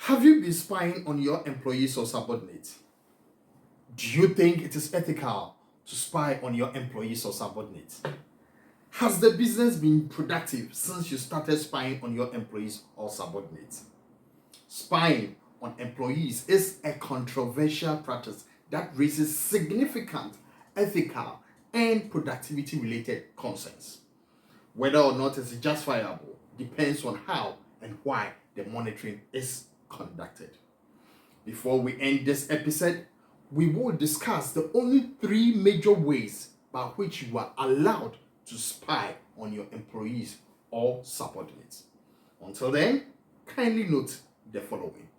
Have you been spying on your employees or subordinates? Do you think it is ethical to spy on your employees or subordinates? Has the business been productive since you started spying on your employees or subordinates? Spying on employees is a controversial practice that raises significant ethical and productivity related concerns. Whether or not it is justifiable depends on how and why the monitoring is conducted. Before we end this episode, we will discuss the only three major ways by which you are allowed to spy on your employees or subordinates. Until then, kindly note the following.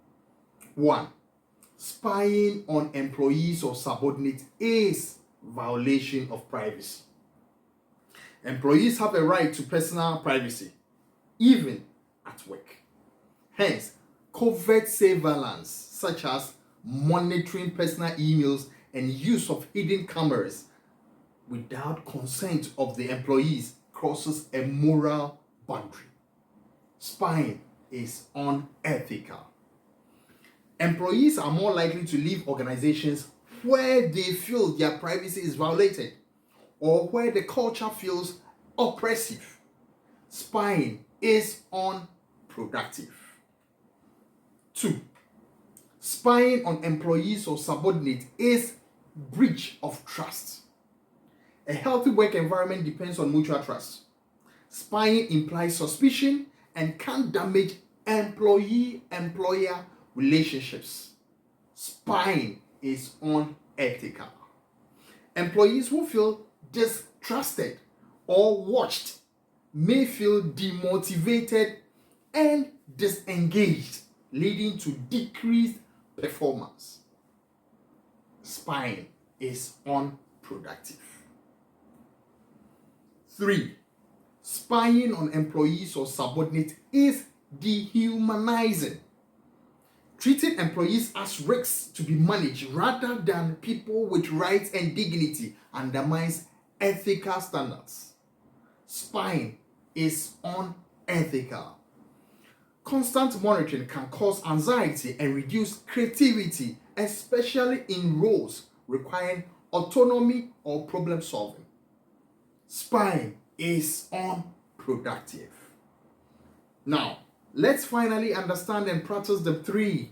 1. Spying on employees or subordinates is violation of privacy. Employees have a right to personal privacy, even at work. Hence, covert surveillance, such as monitoring personal emails and use of hidden cameras without consent of the employees, crosses a moral boundary. Spying is unethical. Employees are more likely to leave organizations where they feel their privacy is violated or where the culture feels oppressive. Spying is unproductive. 2. Spying on employees or subordinates is breach of trust. A healthy work environment depends on mutual trust. Spying implies suspicion and can damage employee-employer relationships. Spying is unethical. Employees who feel distrusted or watched may feel demotivated and disengaged, leading to decreased performance. Spying is unproductive. 3. Spying on employees or subordinates is dehumanizing. Treating employees as risks to be managed rather than people with rights and dignity undermines ethical standards. Spying is unethical. Constant monitoring can cause anxiety and reduce creativity, especially in roles requiring autonomy or problem solving. Spying is unproductive. Now, let's finally understand and practice the three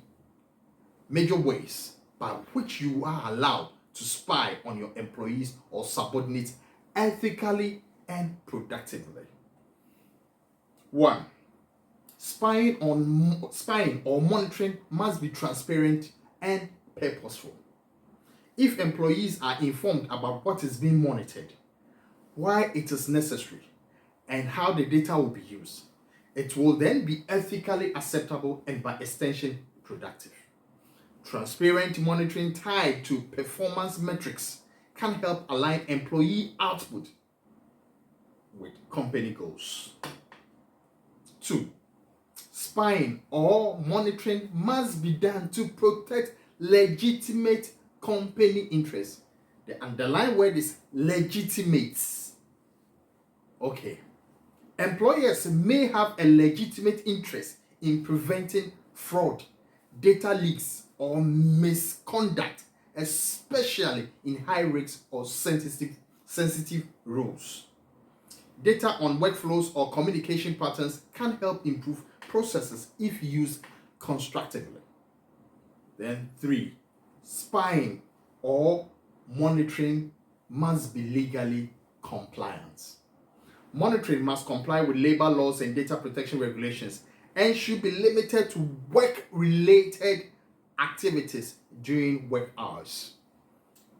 major ways by which you are allowed to spy on your employees or subordinates ethically and productively. 1. Spying or monitoring must be transparent and purposeful. If employees are informed about what is being monitored, why it is necessary, and how the data will be used, it will then be ethically acceptable and by extension productive. Transparent monitoring tied to performance metrics can help align employee output with company goals. 2. Spying or monitoring must be done to protect legitimate company interests. The underlying word is legitimate. Okay. Employers may have a legitimate interest in preventing fraud, data leaks, or misconduct, especially in high risk or sensitive roles. Data on workflows or communication patterns can help improve processes if used constructively. Then 3. Spying or monitoring must be legally compliant. Monitoring must comply with labor laws and data protection regulations and should be limited to work-related activities during work hours.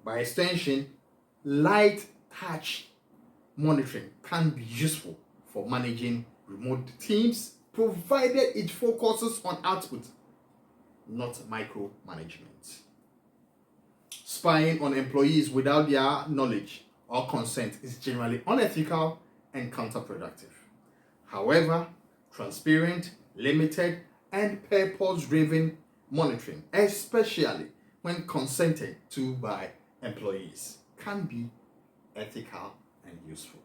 By extension, light touch monitoring can be useful for managing remote teams, provided it focuses on output, not micromanagement. Spying on employees without their knowledge or consent is generally unethical and counterproductive. However, transparent, limited, and purpose-driven monitoring, especially when consented to by employees, can be ethical and useful.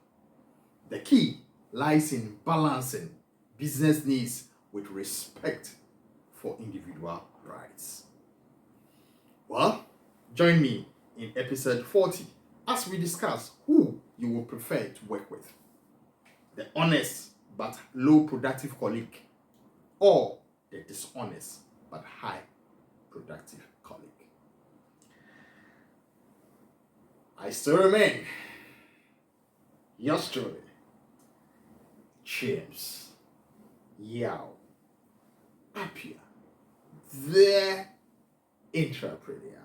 The key lies in balancing business needs with respect for individual rights. Well, join me in episode 40 as we discuss who you will prefer to work with: the honest but low productive colleague, or the dishonest but high productive colleague. I still remain yours truly, James Yao Appiah, the Intrapreneur.